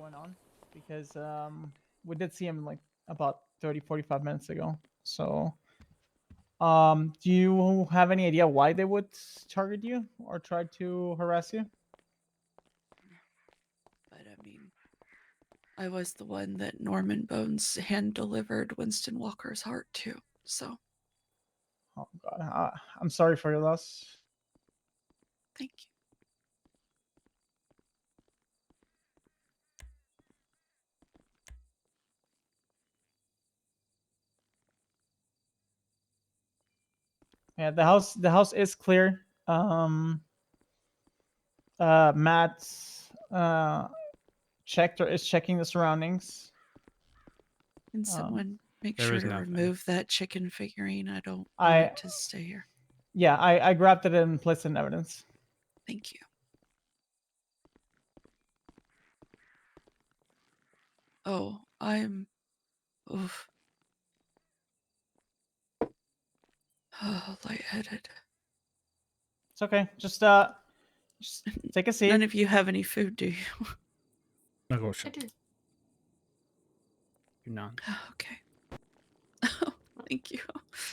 going on because we did see him like about 30-45 minutes ago. So, do you have any idea why they would target you or try to harass you? But I mean, I was the one that Norman Bones hand delivered Winston Walker's heart to. So, Oh God, I'm sorry for your loss. thank you. Yeah, the house is clear. Matt checked or is checking the surroundings. Can someone make there sure is to nothing. remove that chicken figurine? I don't want I it to stay here. yeah, I grabbed it and placed it in evidence. Thank you. Oh, I'm. Oof. Oh, lightheaded. It's okay. Just take a seat. None of you have any food, do you? I got I you. do. You're not. Okay. Oh, thank you.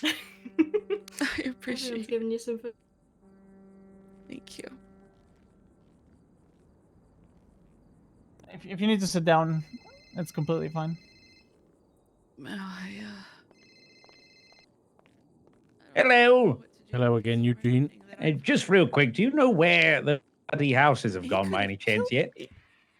I Everyone's appreciate it. giving you some food. Thank you. If you need to sit down, it's completely fine. Hello. Hello again, Eugene. Just real quick, do you know where the bloody houses have gone by any chance yet?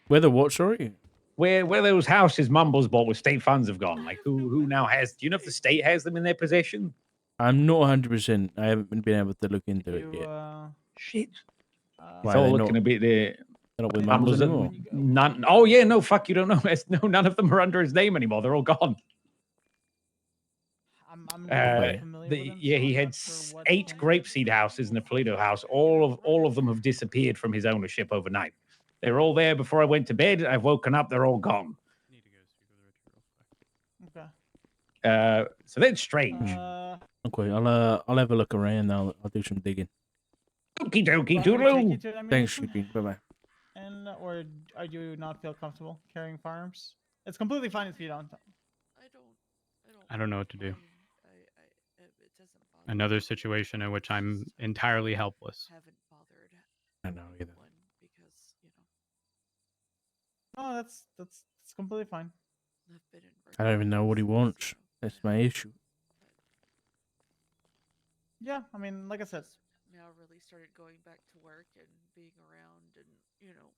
Where the what, sorry? Where those houses Mumbles bought with state funds have gone? Like who now has? Do you know if the state has them in their possession? I'm not 100%. I haven't been able to look into it You, yet. Shit. Why, It's all they're looking not- a bit. They're not with Mumbles. Mumbles anymore. None. Oh yeah, no. Fuck, you don't know. No, none of them are under his name anymore. They're all gone. I'm not Wait. familiar with him, Yeah, so he I'm had not sure what 8 changed. grapeseed houses and a Polito house. All of them have disappeared from his ownership overnight. They were all there before I went to bed. I've woken up. They're all gone. Okay. So that's strange. Okay, I'll have a look around. I'll do some digging. Okie dokie, Do you want me to take you toodaloo. to the Thanks, ammunition? Eugene. Bye-bye. And or do you not feel comfortable carrying firearms? It's completely fine if you don't. I don't know what to do. It doesn't bother Another me. situation in which I I'm just entirely helpless. haven't bothered I know either. anyone because, No, that's completely fine. I've been in I don't even know what he virtual wants. so- That's my issue. Yeah, I mean, like I said, Just now really started going back to work and being around and, I don't know.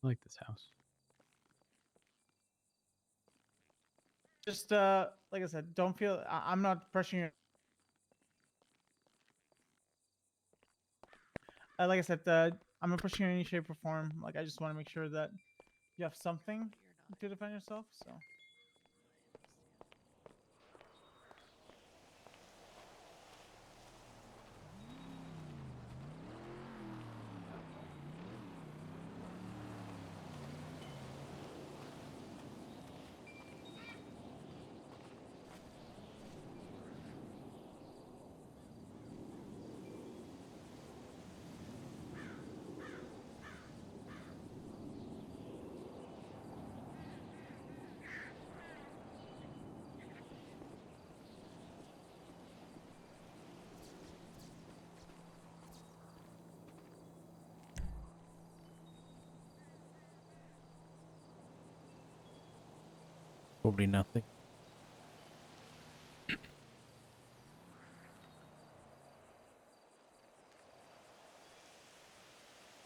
I like this house. just like I said, don't feel. I'm not pressuring you. Like I said, I'm not pushing you in any shape or form. Like I just want to make sure that you have something to defend yourself. So. Probably nothing.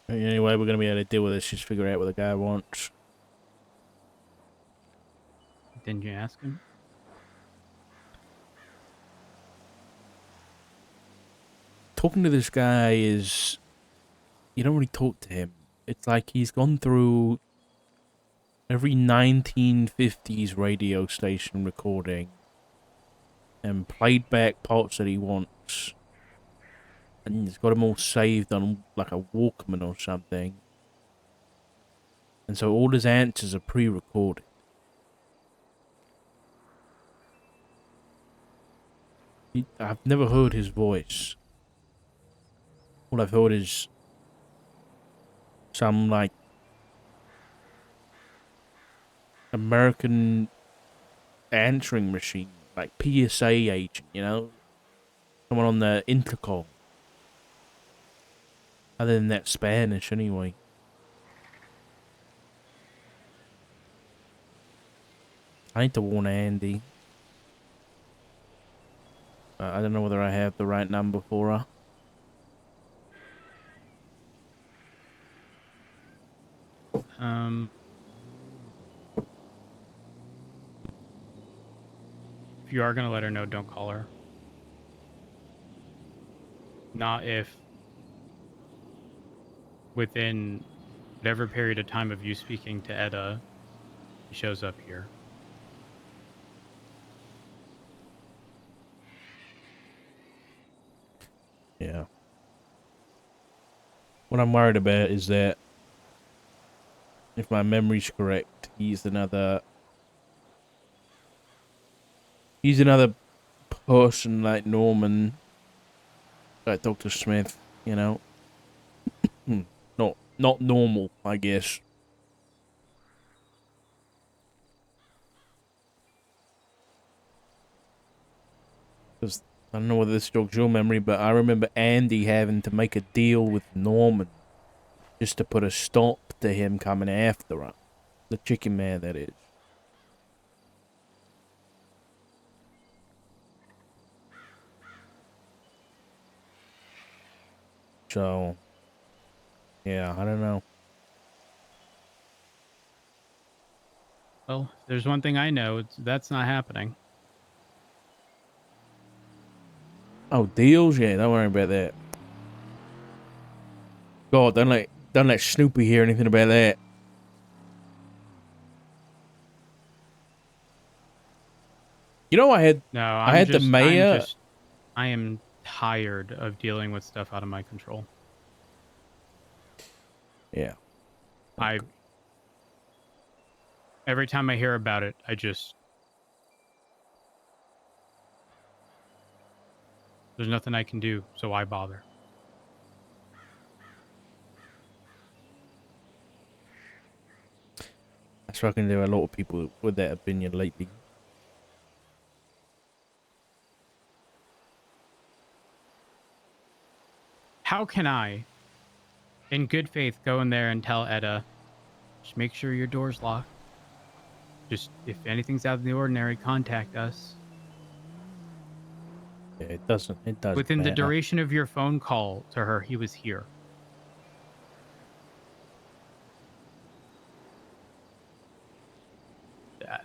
The only way we're going to be able to deal with this is just figure out what the guy wants. Didn't you ask him? Talking to this guy is... You don't really talk to him. It's like he's gone through every 1950s radio station recording and played back parts that he wants. And he's got them all saved on like a Walkman or something. And so all his answers are pre-recorded. I've never heard his voice. All I've heard is some like American answering machine, like PSA agent, you know, someone on the intercom. Other than that, Spanish anyway. I need to warn Andy. I don't know whether I have the right number for her. If you are going to let her know, don't call her. Not if within whatever period of time of you speaking to Edda, he shows up here. Yeah. What I'm worried about is that, if my memory's correct, he's another person like Norman, like Dr. Smith, you know. Not normal, I guess. Because I don't know whether this jogs your memory, but I remember Andy having to make a deal with Norman just to put a stop to him coming after her. The chicken man, that is. So, yeah, I don't know. Well, if there's one thing I know, that's not happening. Oh, deals? Yeah, don't worry about that. God, don't let Snoopy hear anything about that. You know, No, I had the mayor. I am tired of dealing with stuff out of my control. Yeah. Every time I hear about it, there's nothing I can do, so why bother? That's what I can do. A lot of people with that opinion lately. How can I, in good faith, go in there and tell Edda, just make sure your door's locked. Just, if anything's out of the ordinary, contact us. Yeah, it doesn't Within the matter. duration of your phone call to her, he was here. Yeah.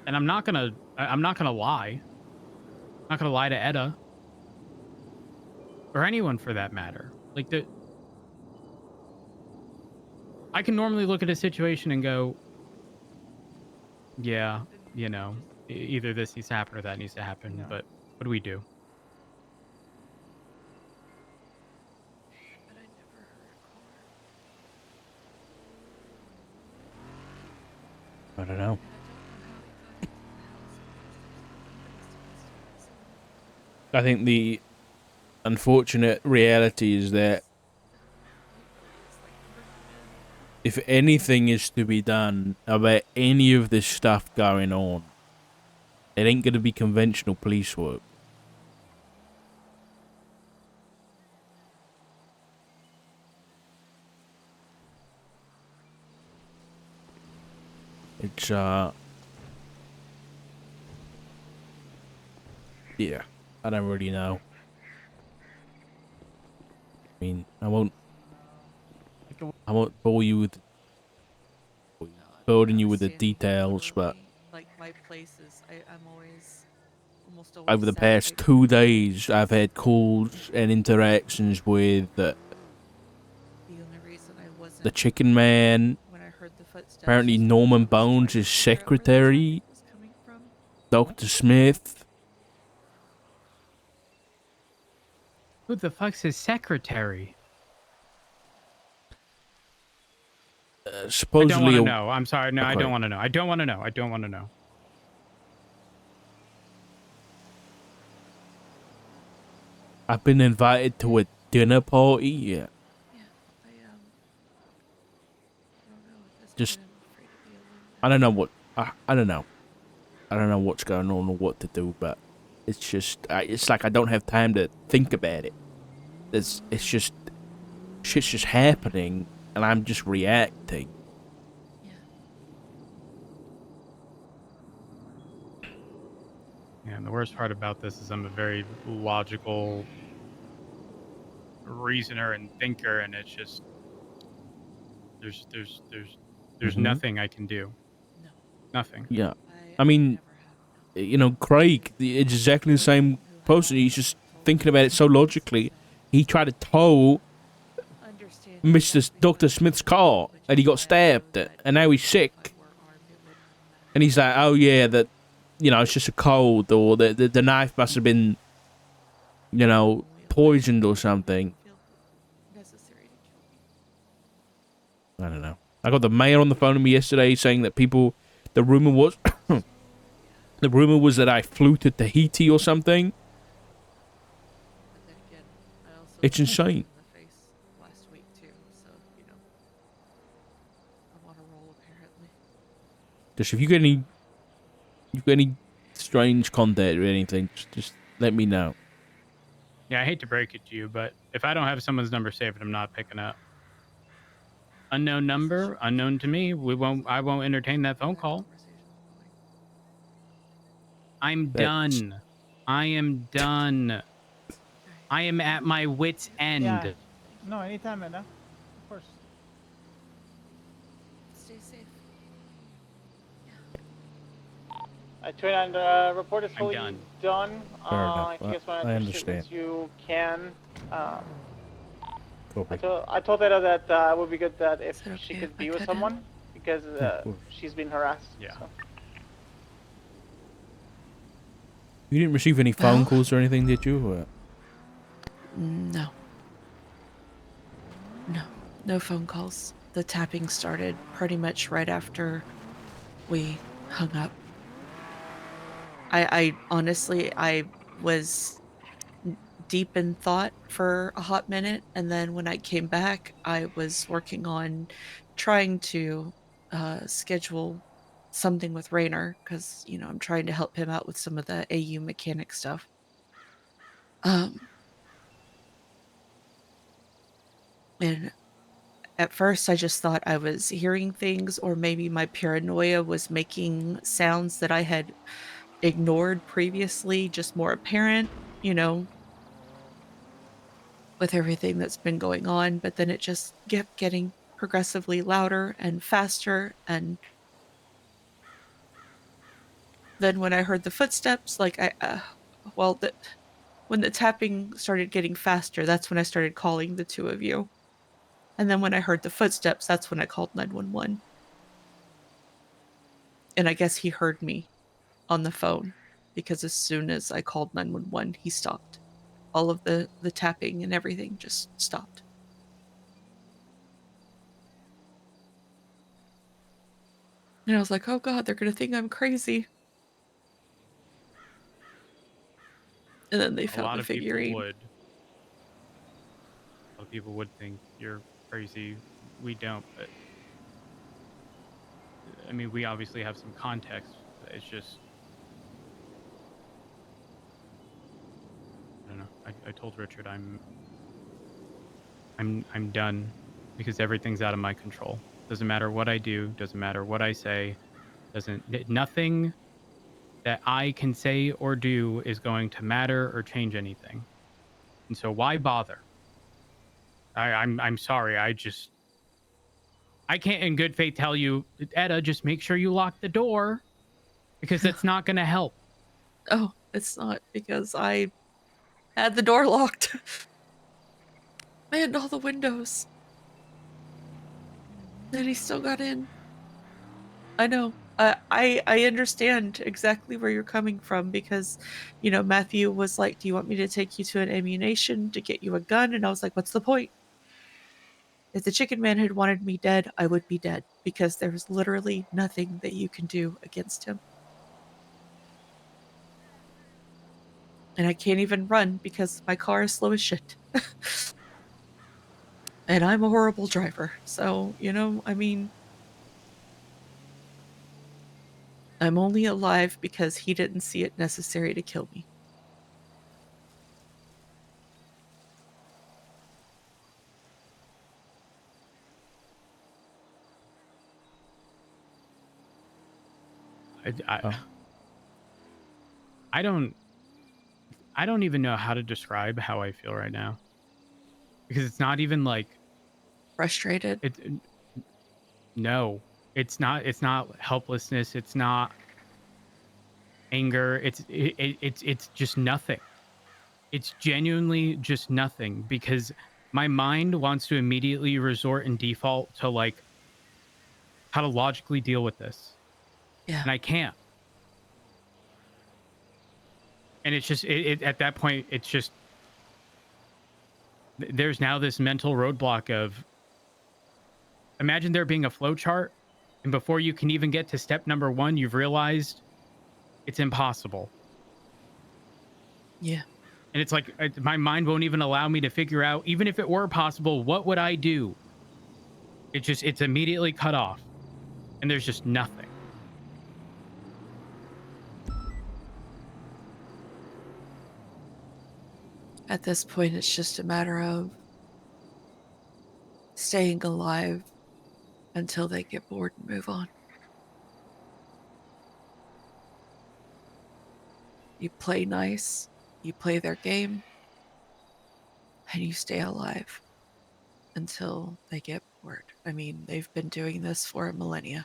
And I'm not gonna lie. I'm not gonna lie to Edda. Or anyone for that matter. Like, I can normally look at a situation and go, yeah, you know, either this needs to happen or that needs to happen. Yeah. But what do we do? But I never heard her call her. I don't know. And I don't know how he got into the house because I think the unfortunate reality is that if anything is to be done about any of this stuff going on, it ain't gonna be conventional police work. It's yeah, I don't really know. I mean, I won't bore you with burden you with the Understanding details, but literally, like my places, I'm always almost always over the sad past big 2 days, I've had calls and interactions with the only reason I wasn't the chicken man. when I heard the footsteps. Apparently was because Norman I was Bones' trying to figure out where the secretary, traffic was coming from. Dr. Smith. Who the fuck's his secretary? I don't supposedly want to a- know. I'm sorry. No, I Okay. don't want to know. I don't want to know. I don't want to know. I've been invited to a dinner party. Yeah, Yeah, I don't know at this Just- point. I'm afraid to be alone. I don't know what I don't know. I don't know what's going on or what to do, but it's just it's like I don't have time to think about it. It's just shit's just happening, and I'm just reacting. Yeah. Yeah, and the worst part about this is I'm a very logical reasoner and thinker, and it's just there's Mhm. nothing I can do. No. Nothing. Yeah, I I mean, never have. you know, Craig, it's exactly the same person. He's just thinking about it so logically. He tried to tow Mr. Dr. Smith's car, and he got stabbed, and now he's sick. And he's like, oh yeah, that, you know, it's just a cold, or the knife must have been, you know, poisoned or something. I don't know. I got the mayor on the phone with me yesterday saying that the rumor was, that I flew to Tahiti or something. It's insane. Last week too, so I'm on a roll apparently. Just if you get any strange contact or anything, just let me know. Yeah, I hate to break it to you, but if I don't have someone's number saved, I'm not picking up. Unknown number, unknown to me. I won't entertain that phone call. I'm That's- done. I am done. I am at my wit's end. Yeah. No, anytime, Edna. Of course. Stay safe. 29, report is I'm fully done. done. Fair enough. If you guys want I to understand. you can. Copy. I told Edna that it would be good that if Is it she okay could if I be with cut in? someone because Yeah, of course. she's been harassed. Yeah. So. You didn't receive any phone Well- calls or anything, did you? Or? No. No phone calls. The tapping started pretty much right after we hung up. I honestly, I was deep in thought for a hot minute, and then when I came back, I was working on trying to schedule something with Raynor because I'm trying to help him out with some of the AU mechanic stuff. And at first, I just thought I was hearing things, or maybe my paranoia was making sounds that I had ignored previously just more apparent, with everything that's been going on. But then it just kept getting progressively louder and faster. And then when I heard the footsteps, like when the tapping started getting faster, that's when I started calling the two of you. And then when I heard the footsteps, that's when I called 911. And I guess he heard me on the phone because as soon as I called 911, he stopped. All of the tapping and everything just stopped. And I was like, oh God, they're going to think I'm crazy. And then they A found lot the of people figurine. would. A lot of people would think you're crazy. We don't, but I mean, we obviously have some context. It's just, I don't know. I told Richard I'm done because everything's out of my control. Doesn't matter what I do. Doesn't matter what I say. Nothing that I can say or do is going to matter or change anything. And so why bother? I'm sorry. I can't in good faith tell you, Etta, just make sure you lock the door because that's not going to help. Oh, it's not because I had the door locked. And all the windows. And he still got in. I know. I understand exactly where you're coming from because, Matthew was like, do you want me to take you to an ammunition to get you a gun? And I was like, what's the point? If the chicken man had wanted me dead, I would be dead because there's literally nothing that you can do against him. And I can't even run because my car is slow as shit. And I'm a horrible driver. So, I mean, I'm only alive because he didn't see it necessary to kill me. I, Oh. I don't even know how to describe how I feel right now, because it's not even like Frustrated? no, it's not helplessness, it's not anger, it's just nothing. It's genuinely just nothing, because my mind wants to immediately resort and default to like how to logically deal with this, Yeah. and I can't. And it's just at that point, it's just there's now this mental roadblock of, imagine there being a flow chart, and before you can even get to step number 1, you've realized it's impossible. Yeah. And it's like my mind won't even allow me to figure out, even if it were possible, what would I do? It's immediately cut off, and there's just nothing. At this point, it's just a matter of staying alive until they get bored and move on. You play nice, you play their game, and you stay alive until they get bored. I mean, they've been doing this for a millennia.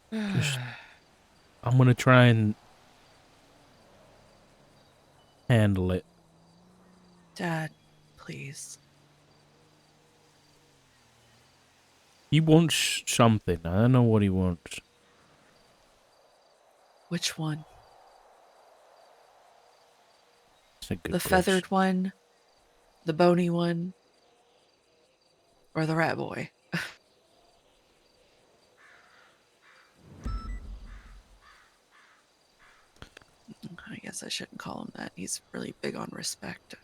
Just, I'm gonna try and handle it. Dad, please. He wants something. I don't know what he wants. Which one? It's a good The question. feathered one, the bony one, or the rat boy? I guess I shouldn't call him that. He's really big on respect.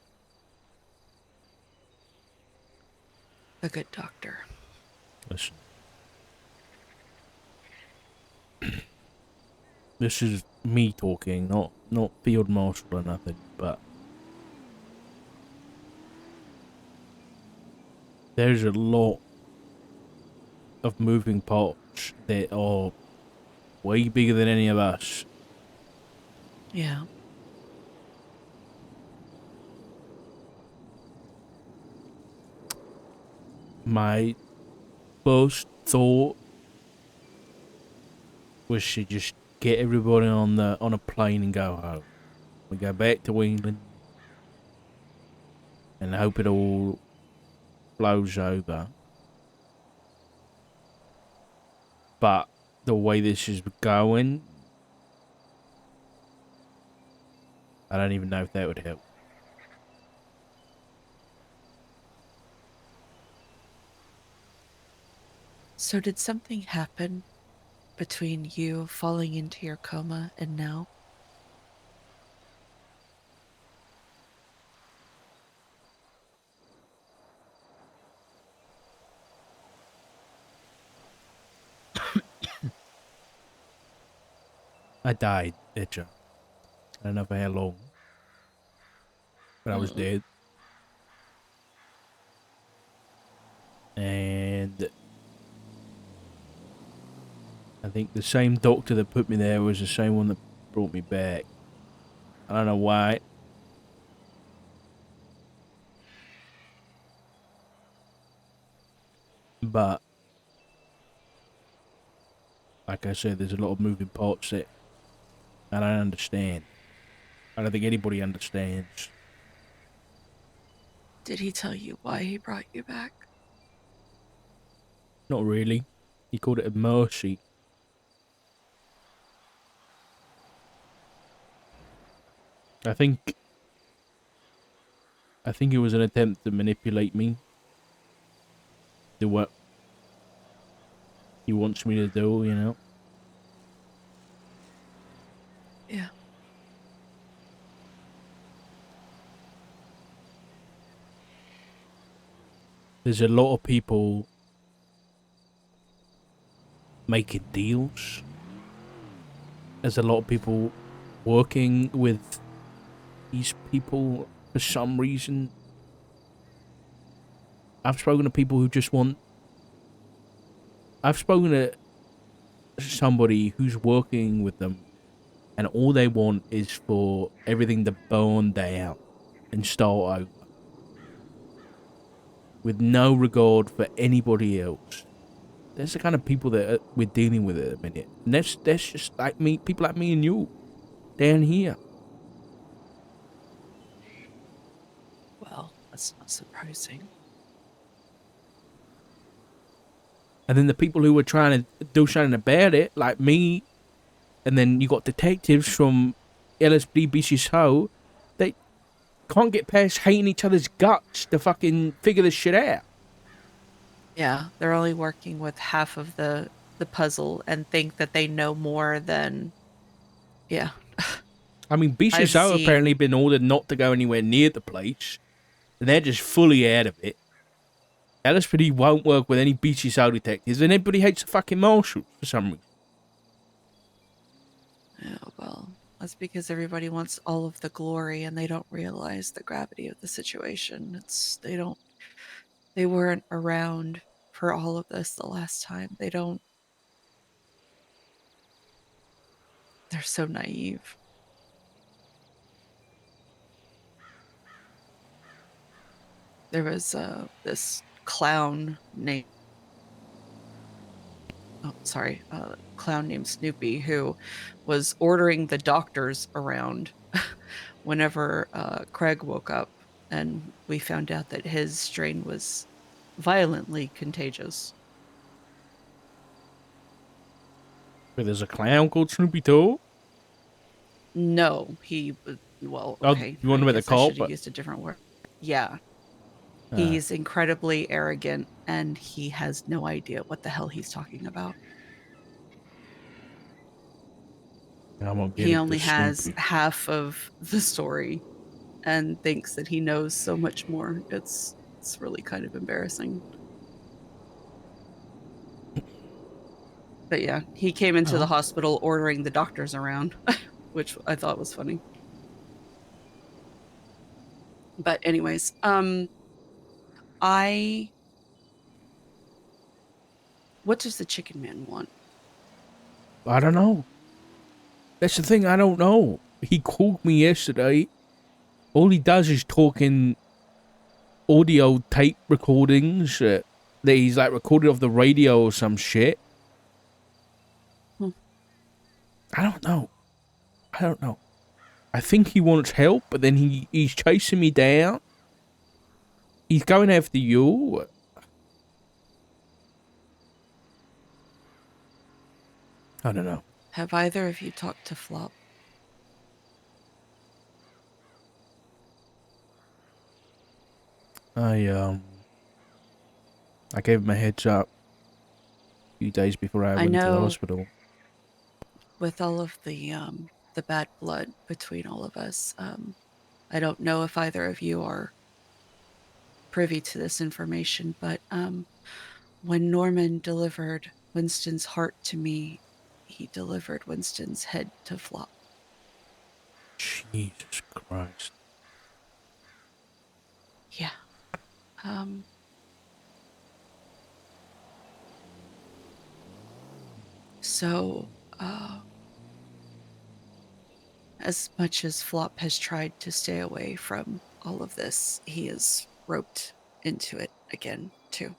A good doctor. Listen. This is me talking, not field marshal or nothing, but there's a lot of moving parts that are way bigger than any of us. Yeah. My first thought was to just get everybody on a plane and go home. We go back to England and hope it all blows over. But the way this is going, I don't even know if that would help. So did something happen between you falling into your coma and now? I died, Etcher. I don't know for how long. But I was dead. And I think the same doctor that put me there was the same one that brought me back. I don't know why. But like I said, there's a lot of moving parts that I don't understand. I don't think anybody understands. Did he tell you why he brought you back? Not really. He called it a mercy. I think it was an attempt to manipulate me. Do what he wants me to do, you know? Yeah. There's a lot of people making deals. There's a lot of people working with these people for some reason. I've spoken to people who just want... I've spoken to somebody who's working with them, and all they want is for everything to burn down and start over, with no regard for anybody else. That's the kind of people that we're dealing with at the minute. And that's just like me, people like me and you, down here. Well, that's not surprising. And then the people who were trying to do something about it, like me, and then you got detectives from LSD BCSO, they can't get past hating each other's guts to fucking figure this shit out. Yeah, they're only working with half of the puzzle and think that they know more than... Yeah. I mean, BCSO apparently been ordered not to go anywhere near the place, and they're just fully out of it. LSPD won't work with any BCSO detectives, and everybody hates the fucking marshals for some reason. Yeah, well, that's because everybody wants all of the glory and they don't realize the gravity of the situation. They weren't around for all of this the last time. They're so naive. There was this clown named... Oh, sorry, clown named Snoopy who was ordering the doctors around whenever Craig woke up, and we found out that his strain was violently contagious. But there's a clown called Snoopy too? No, he was... Well, Oh, okay. you wonder I about the guess I should cop? have used a different word. Yeah. He's incredibly arrogant, and he has no idea what the hell he's talking about. He only has half of the story and thinks that he knows so much more. It's really kind of embarrassing. But yeah, he came into the hospital ordering the doctors around, which I thought was funny. But anyways, what does the chicken man want? I don't know. That's the thing, I don't know. He called me yesterday. All he does is talk in audio tape recordings that he's like recorded off the radio or some shit. I don't know. I think he wants help, but then he's chasing me down. He's going after you. I don't know. Have either of you talked to Flop? I gave him a heads up a few days before I went to the hospital. With all of the bad blood between all of us, I don't know if either of you are privy to this information, but when Norman delivered Winston's heart to me, he delivered Winston's head to Flop. Jesus Christ. Yeah. So, as much as Flop has tried to stay away from all of this, he is roped into it again, too.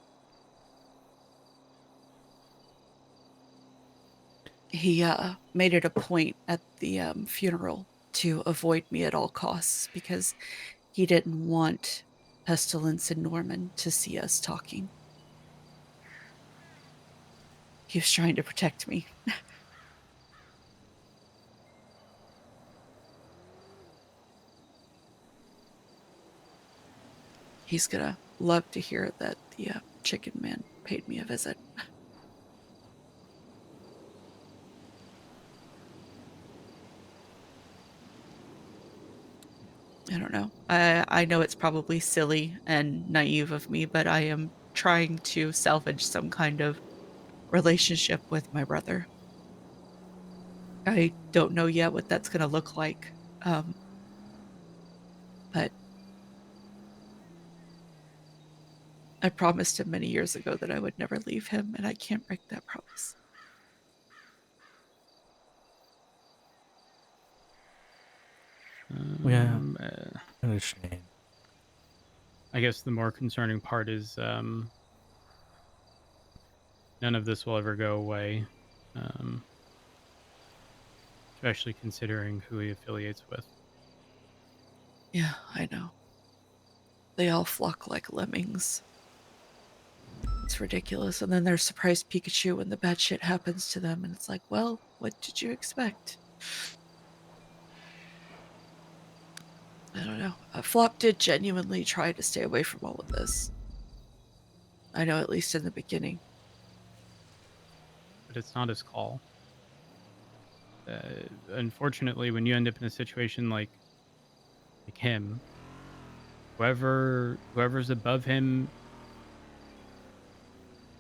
He made it a point at the funeral to avoid me at all costs because he didn't want Pestilence and Norman to see us talking. He was trying to protect me. He's gonna love to hear that the chicken man paid me a visit. I don't know. I know it's probably silly and naive of me, but I am trying to salvage some kind of relationship with my brother. I don't know yet what that's going to look like. But I promised him many years ago that I would never leave him, and I can't break that promise. Yeah. Um, I understand. I guess the more concerning part is none of this will ever go away, especially considering who he affiliates with. Yeah, I know. They all flock like lemmings. It's ridiculous. And then there's surprise Pikachu when the bad shit happens to them, and it's like, well, what did you expect? I don't know. Flop did genuinely try to stay away from all of this. I know, at least in the beginning. But it's not his call. Unfortunately, when you end up in a situation like him, whoever's above him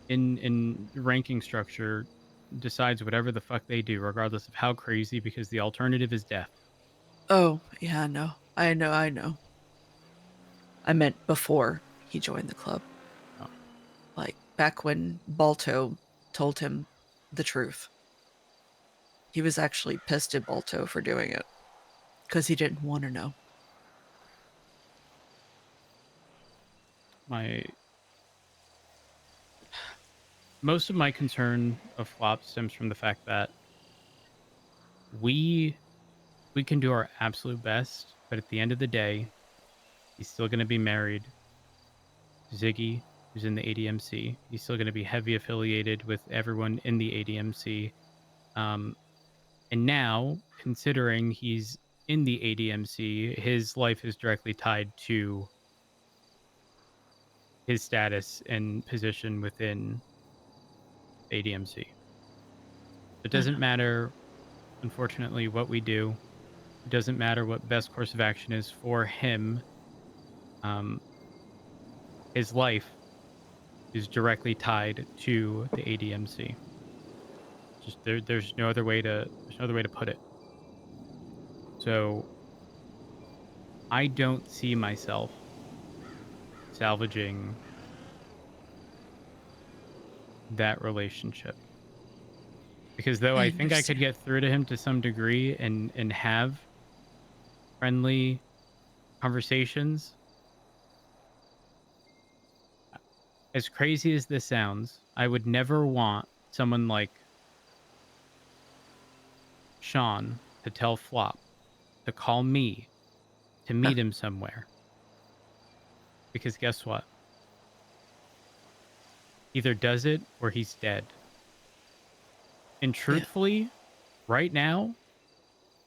in ranking structure decides whatever the fuck they do, regardless of how crazy, because the alternative is death. Oh, yeah, no. I know. I meant before he joined the club. Oh. Like, back when Balto told him the truth. He was actually pissed at Balto for doing it. Because he didn't want to know. Most of my concern of Flop stems from the fact that we can do our absolute best, but at the end of the day, he's still going to be married to Ziggy, who's in the ADMC. He's still going to be heavy affiliated with everyone in the ADMC. And now, considering he's in the ADMC, his life is directly tied to his status and position within ADMC. It doesn't matter, unfortunately, what we do. It doesn't matter what best course of action is for him. His life is directly tied to the ADMC. Just there's no other way to put it. So I don't see myself salvaging that relationship. Because though I think I could get through to him to some degree and have friendly conversations, as crazy as this sounds, I would never want someone like Sean to tell Flop to call me to meet him somewhere. Because guess what? Either does it or he's dead. And truthfully, right now,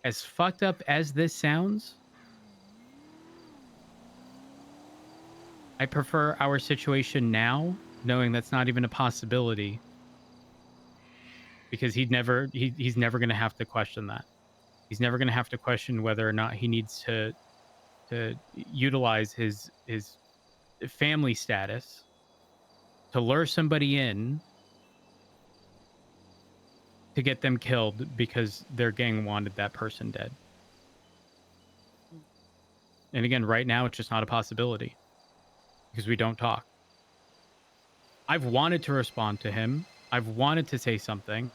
as fucked up as this sounds, I prefer our situation now, knowing that's not even a possibility, because he's never going to have to question that. He's never going to have to question whether or not he needs to utilize his family status to lure somebody in to get them killed because their gang wanted that person dead. And again, right now, it's just not a possibility because we don't talk. I've wanted to respond to him. I've wanted to say something.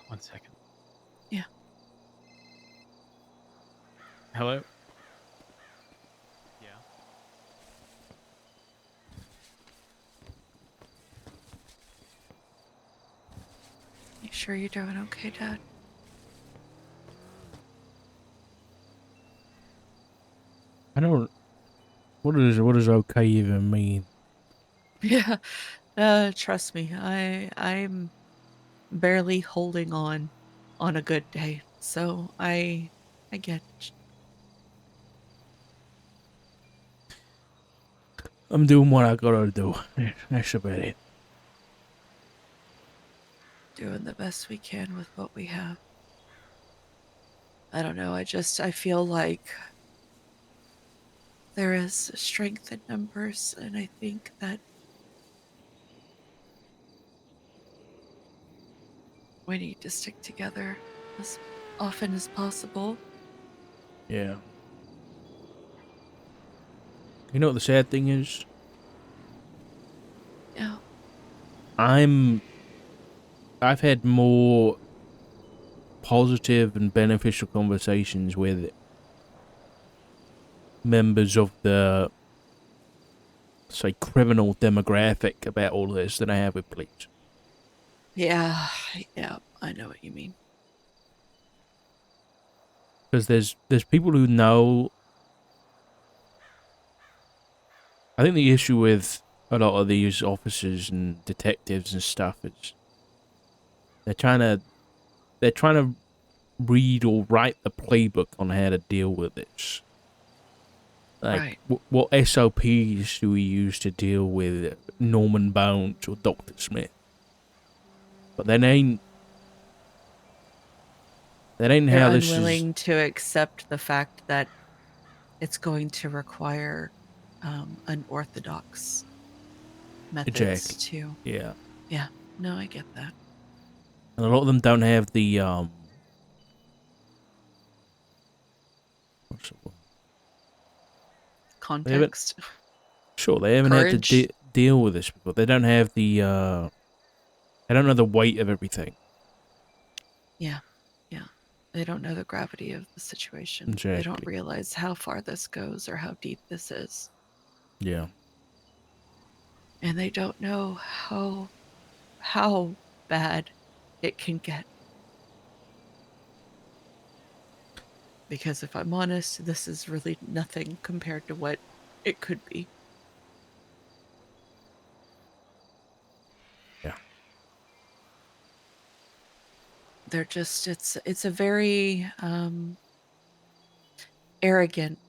1 second. Yeah. Hello? Yeah. You sure you're doing okay, Dad? I don't. What does okay even mean? Yeah. Trust me, I'm barely holding on a good day. So I get I'm doing what I gotta do. That's about it. doing the best we can with what we have. I don't know, I feel like there is strength in numbers, and I think that we need to stick together as often as possible. Yeah. You know what the sad thing is? Yeah. I've had more positive and beneficial conversations with members of the, say, criminal demographic about all this than I have with police. Yeah, yeah, I know what you mean. Because there's people who know. I think the issue with a lot of these officers and detectives and stuff is they're trying to read or write the playbook on how to deal with this. Like, Right. what SOPs do we use to deal with Norman Bones or Dr. Smith? But that ain't They're how this is unwilling to accept the fact that it's going to require unorthodox methods exactly. to. Yeah. Yeah, no, I get that. And a lot of them don't have the what's the word? They haven't Context, sure they haven't had to courage. deal with this before. They don't have the they don't know the weight of everything. Yeah, yeah. They don't know the gravity of the situation. They don't Exactly. realize how far this goes or how deep this is. Yeah. And they don't know how bad it can get. Because if I'm honest, this is really nothing compared to what it could be. Yeah. They're just it's a very arrogant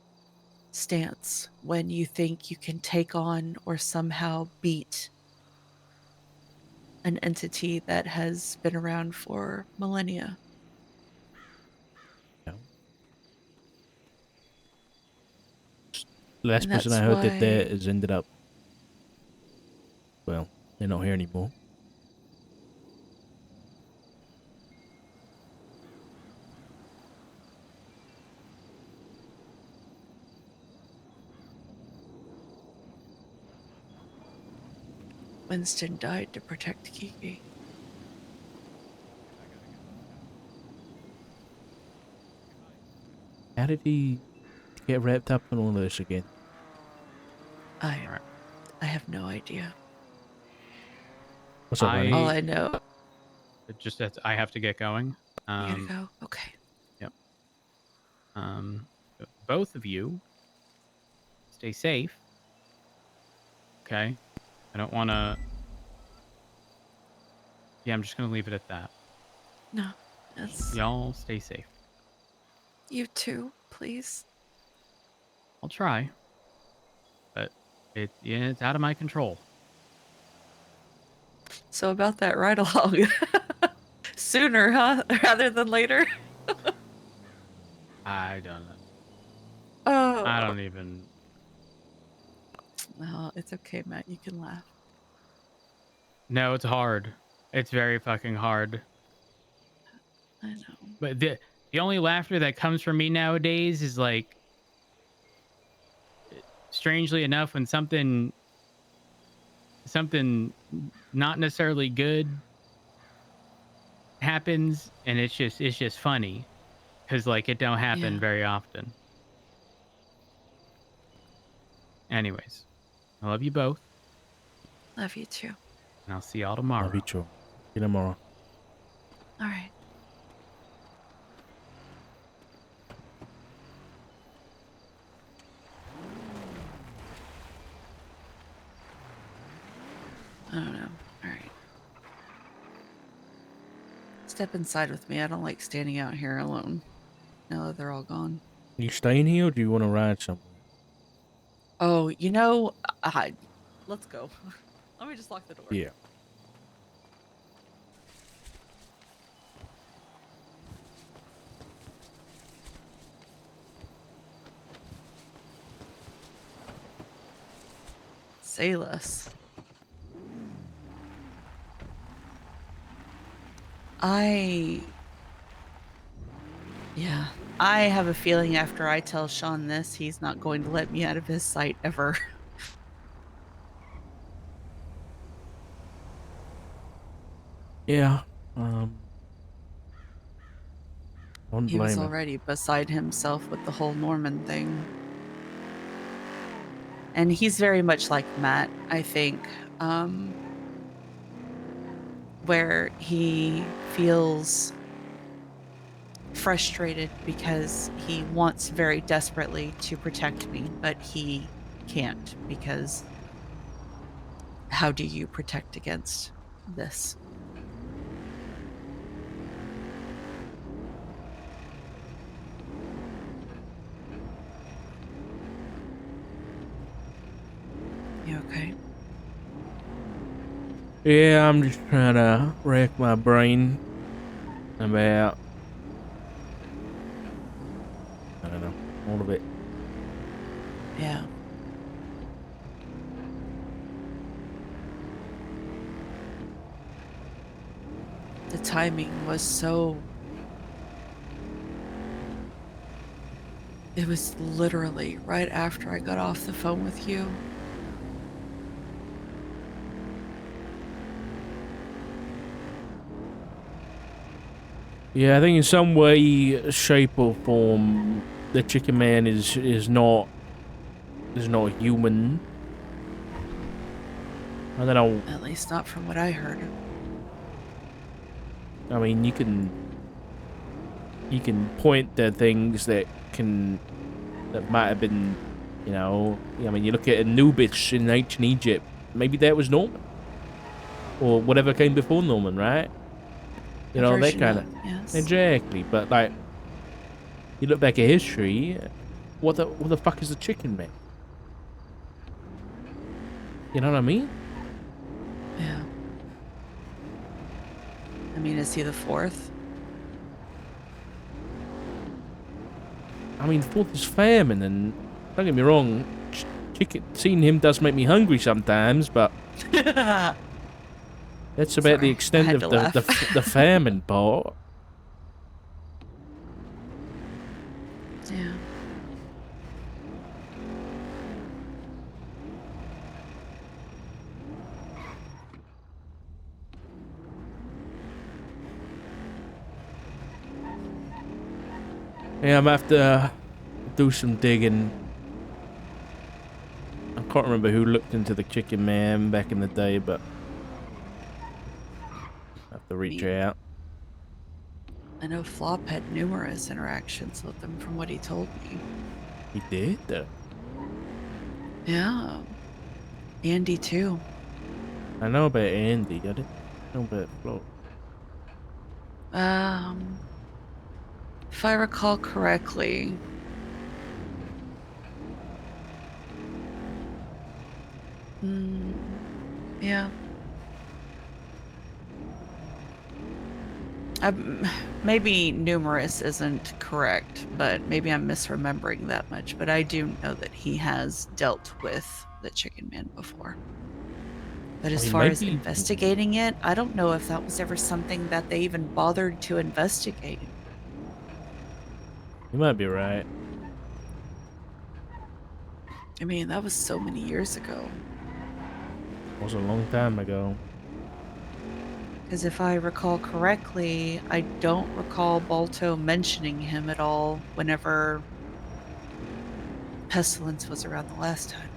stance when you think you can take on or somehow beat an entity that has been around for millennia. Yeah. Last And person I that's heard that why has ended up, well, they're not here anymore. Winston died to protect Kiki. How did he get wrapped up in all this again? I All right. I have no idea. What's up, buddy? All I I know, just I have to get going. you gotta go. Okay. Yep. Um, both of you stay safe. Okay. I don't want to. Yeah, I'm just gonna leave it at that. No, that's Y'all stay safe. you too, please. I'll try, but it's out of my control. So about that ride along. Sooner, huh? Rather than later. I don't know. I Oh. don't even. No, it's okay, Matt. You can laugh. No, it's hard. It's very fucking hard. I know. But the only laughter that comes from me nowadays is like, strangely enough, when something not necessarily good happens, and it's just funny because like it don't happen Yeah. very often. Anyways, I love you both, Love you too. and I'll see y'all tomorrow. Love you too. See you tomorrow. All right. step inside with me. I don't like standing out here alone. Now that they're all gone. You staying here, or do you want to ride somewhere? Oh, you know, let's go. Let me just lock the door. Yeah. Say less. Yeah. I have a feeling after I tell Sean this, he's not going to let me out of his sight ever. Yeah. Don't He was blame him. already beside himself with the whole Norman thing. And he's very much like Matt, I think, where he feels frustrated because he wants very desperately to protect me, but he can't, because how do you protect against this? You okay? Yeah, I'm just trying to rack my brain about, I don't know, all of it. Yeah. The timing was so... It was literally right after I got off the phone with you. Yeah, I think in some way, shape or form, the Chicken Man is not human. I don't know. At least not from what I heard. I mean, you can point to things that might have been, you know. I mean, you look at Anubis in ancient Egypt. Maybe that was Norman, or whatever came before Norman, right? You know, that kind of. Yes. Exactly, but like, you look back at history, what the fuck is the Chicken Man? You know what I mean? Yeah. I mean, is he the fourth? I mean, fourth is famine, and don't get me wrong, chicken seeing him does make me hungry sometimes, but that's about the Sorry, I extent had of to the laugh. the famine part. Yeah. Yeah, I'm gonna have to do some digging. I can't remember who looked into the Chicken Man back in the day, but I have to reach Me. out. I know Flop had numerous interactions with him from what he told me. He did? Yeah. Andy, too. I know about Andy. I didn't know about Flo. If I recall correctly, yeah. Maybe numerous isn't correct, but maybe I'm misremembering that much. But I do know that he has dealt with the Chicken Man before. But as mean, far as maybe- investigating it, I don't know if that was ever something that they even bothered to investigate. You might be right. I mean, that was so many years ago. It was a long time ago. Because if I recall correctly, I don't recall Balto mentioning him at all whenever Pestilence was around the last time.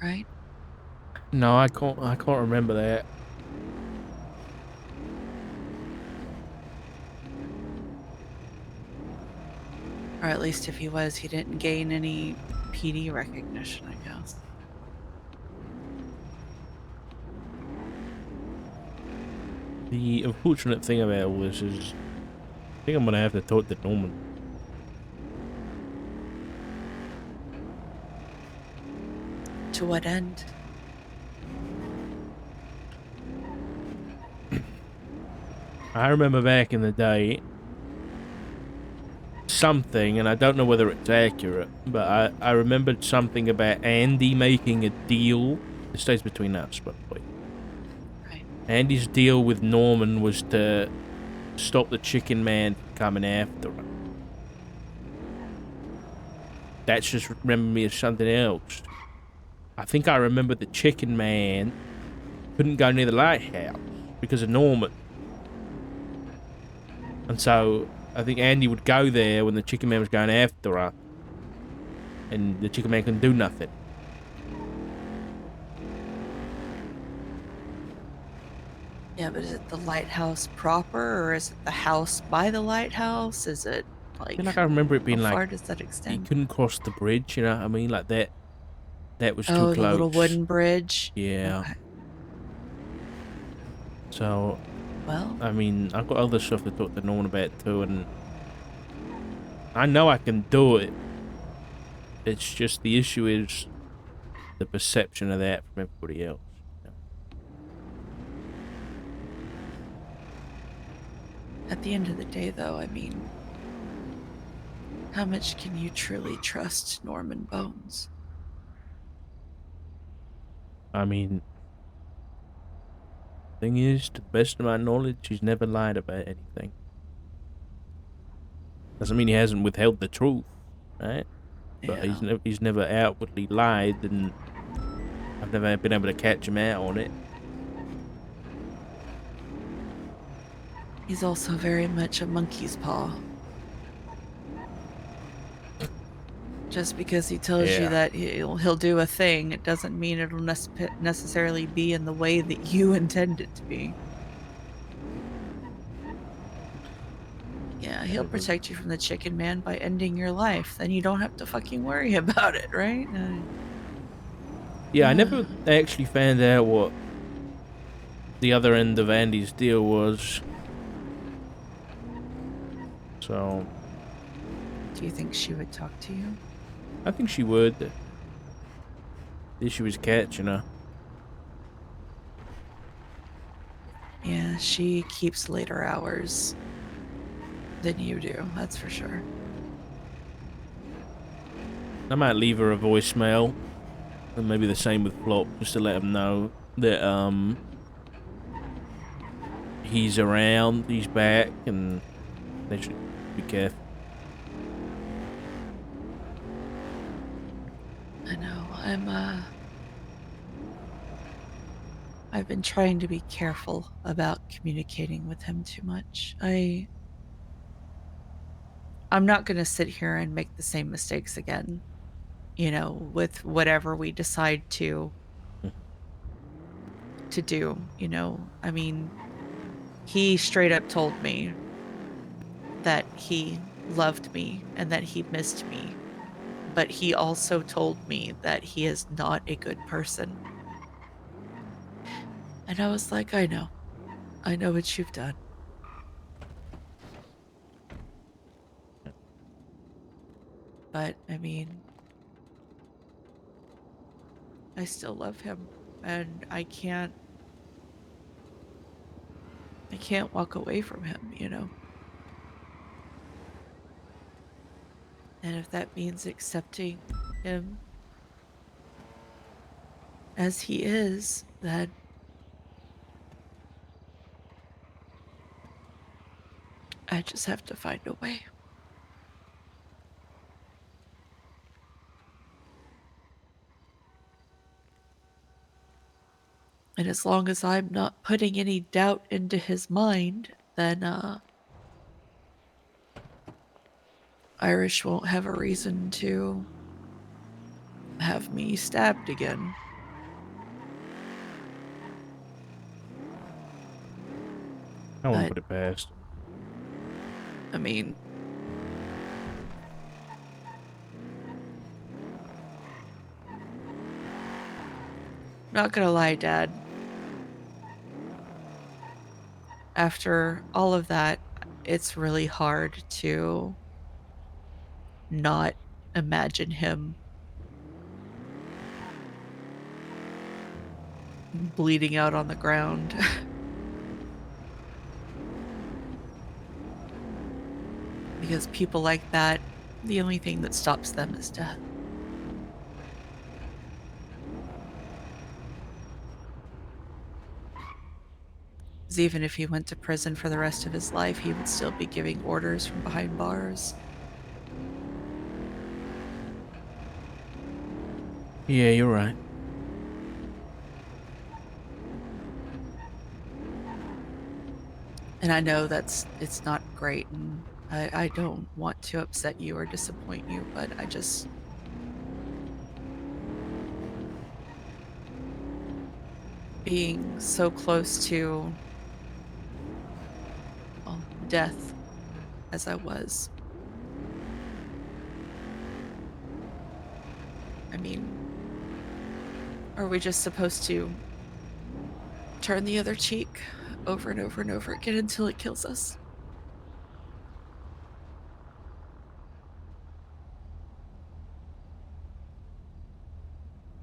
Right? No, I can't remember that. Or at least if he was, he didn't gain any PD recognition, I guess. The unfortunate thing about all this is, I think I'm gonna have to talk to Norman. To what end? I remember back in the day, something, and I don't know whether it's accurate, but I remembered something about Andy making a deal. It stays between us, by the way. Right. Andy's deal with Norman was to stop the Chicken Man from coming after him. That's just remembered me as something else. I think I remember the Chicken Man couldn't go near the lighthouse because of Norman. And so I think Andy would go there when the Chicken Man was going after her, and the Chicken Man couldn't do nothing. Yeah, but is it the lighthouse proper, or is it the house by the lighthouse? Is it I like feel like I remember it being how far like does that he extend? couldn't cross the bridge, you know what I mean? Like that was too Oh, close. the little wooden bridge. Yeah. Okay. So, Well, I mean, I've got other stuff to talk to Norman about too, and I know I can do it. It's just the issue is the perception of that from everybody else. You know? at the end of the day, though, I mean, how much can you truly trust Norman Bones? I mean, thing is, to the best of my knowledge, he's never lied about anything. Doesn't mean he hasn't withheld the truth, right? But Yeah. he's never outwardly lied, and I've never been able to catch him out on it. He's also very much a monkey's paw. Just because he tells you Yeah. that he'll do a thing, it doesn't mean it'll necessarily be in the way that you intend it to be. Yeah, he'll protect you from the Chicken Man by ending your life. Then you don't have to fucking worry about it, right? Yeah, I never actually found out what the other end of Andy's deal was. So, Do you think she would talk to you? I think she would. The issue is catching her. Yeah, she keeps later hours than you do, that's for sure. I might leave her a voicemail, and maybe the same with Flop, just to let him know that he's around, he's back, and they should be careful. I know. I've been trying to be careful about communicating with him too much. I'm not going to sit here and make the same mistakes again, with whatever we decide to do, I mean, he straight up told me that he loved me and that he missed me, but he also told me that he is not a good person. And I was like, I know what you've done. But I mean, I still love him, and I can't walk away from him. And if that means accepting him as he is, then I just have to find a way. And as long as I'm not putting any doubt into his mind, then Irish won't have a reason to have me stabbed again. I won't But- put it past him. I mean, not gonna lie, Dad. after all of that, it's really hard to not imagine him bleeding out on the ground. Because people like that, the only thing that stops them is death. 'Cause even if he went to prison for the rest of his life, he would still be giving orders from behind bars. Yeah, you're right. And I know it's not great, and I don't want to upset you or disappoint you, but I just being so close to, well, death as I was. I mean, are we just supposed to turn the other cheek over and over and over again until it kills us?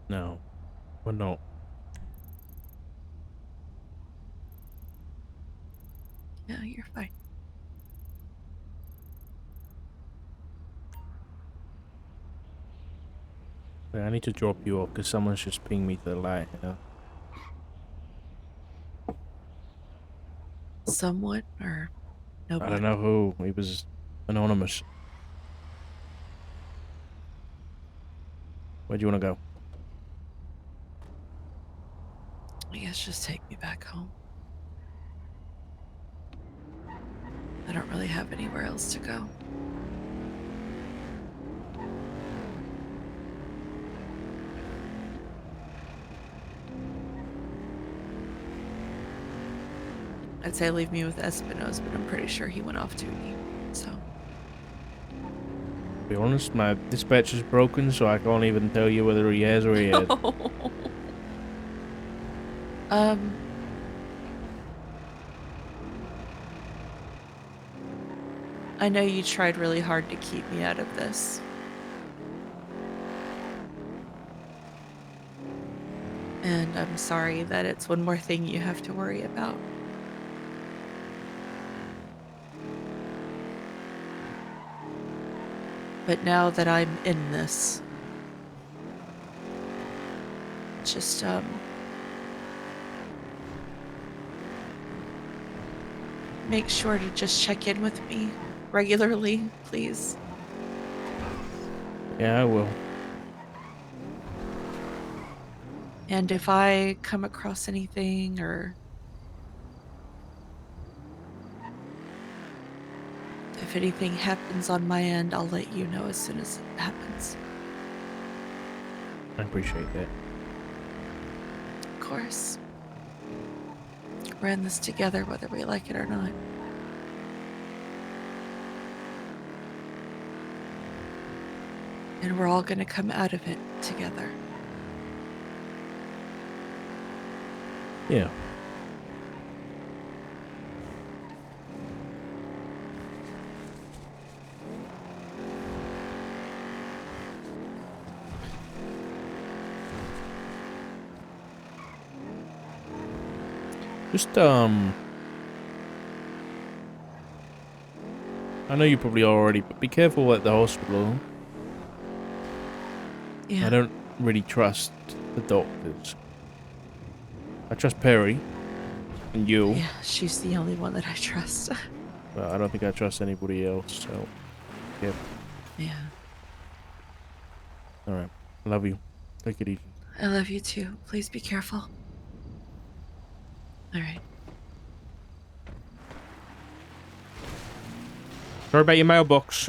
No, we're not. Yeah, you're fine. Wait, I need to drop you off because someone's just pinged me to the light here. Someone or nobody? I don't know who. He was anonymous. Where do you want to go? I guess just take me back home. I don't really have anywhere else to go. I'd say leave me with Espinosa, but I'm pretty sure he went off duty, so. To be honest, my dispatch is broken, so I can't even tell you whether he has or he has. I know you tried really hard to keep me out of this. And I'm sorry that it's one more thing you have to worry about. But now that I'm in this, just, make sure to just check in with me regularly, please. Yeah, I will. And if I come across anything or if anything happens on my end, I'll let you know as soon as it happens. I appreciate that. Of course. We're in this together, whether we like it or not. And we're all gonna come out of it together. Yeah. Just, I know you probably already, but be careful at the hospital. Yeah. I don't really trust the doctors. I trust Perry and you, Yeah, she's the only one that I trust. but I don't think I trust anybody else, so, yeah. Yeah. Alright. Love you. Take it easy. I love you too. Please be careful. All right. Sorry about your mailbox.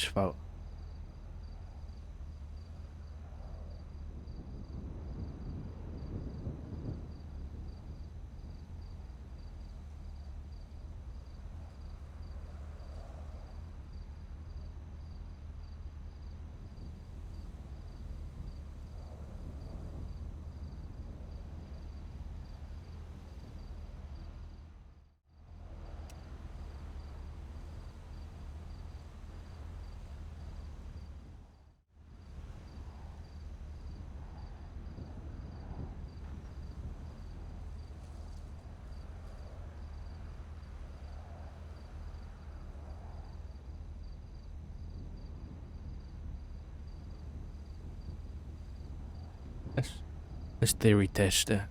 this photo. Let's theory tester.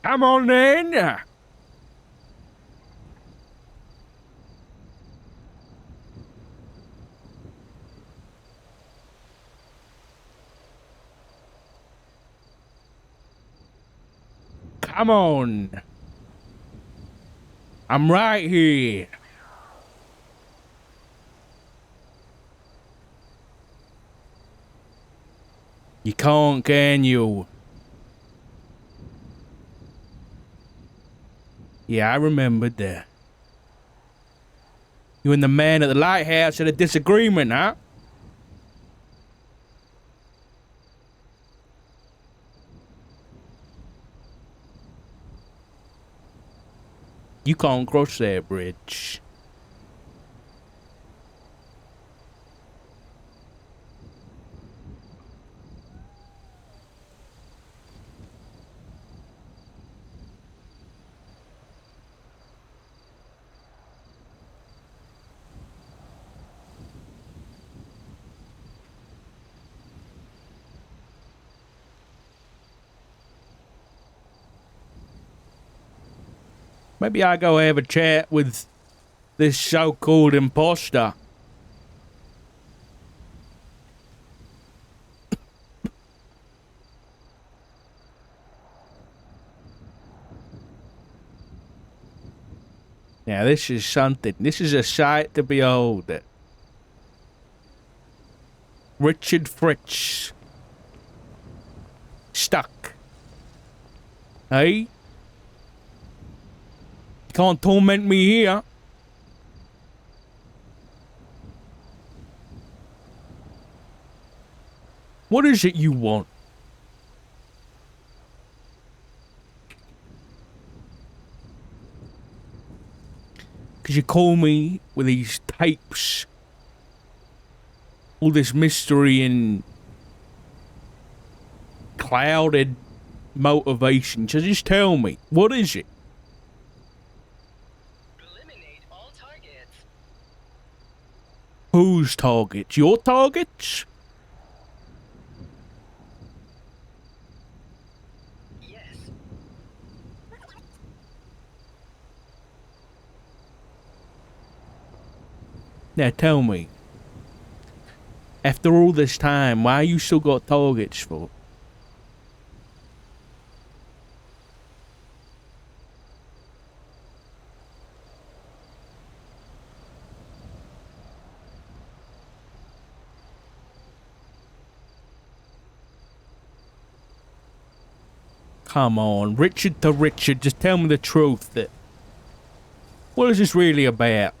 Come on then. Come on. I'm right here. You can't, can you? Yeah, I remembered that. You and the man at the lighthouse had a disagreement, huh? You can't cross that bridge. Maybe I go have a chat with this so-called imposter. Now this is something. This is a sight to behold. Richard Fritz. Stuck. Hey? Can't torment me here. What is it you want? Cause you call me with these tapes. All this mystery and clouded motivation. So just tell me, what is it? Eliminate all targets. Whose targets? Your targets? Yes. Now tell me. After all this time, why you still got targets for? Come on, Richard to Richard, just tell me the truth. What is this really about?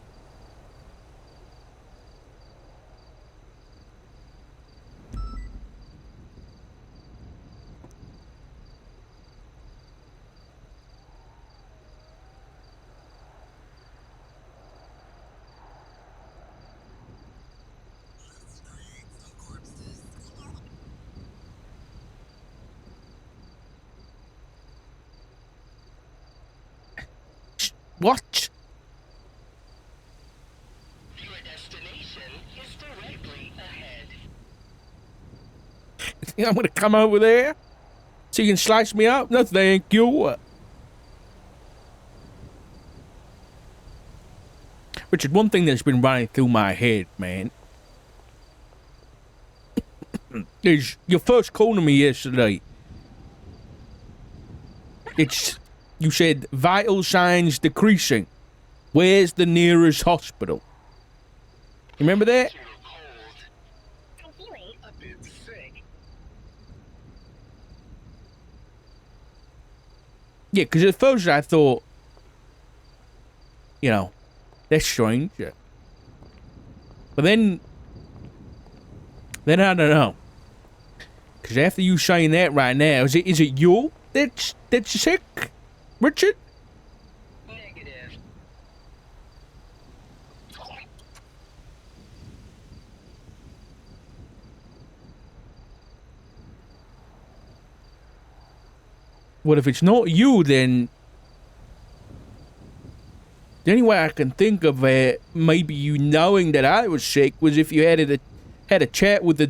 What? Your destination is directly ahead. You think I'm gonna come over there so you can slice me up? No, thank you. Richard, one thing that's been running through my head, man, is your first call to me yesterday. You said vital signs decreasing. Where's the nearest hospital? You remember that? I'm feeling a bit sick. Yeah, because at first I thought, you know, that's strange. But then I don't know. Because after you saying that right now, is it you that's sick, Richard? Negative. Well, if it's not you, then the only way I can think of maybe you knowing that I was sick was if you had a chat with the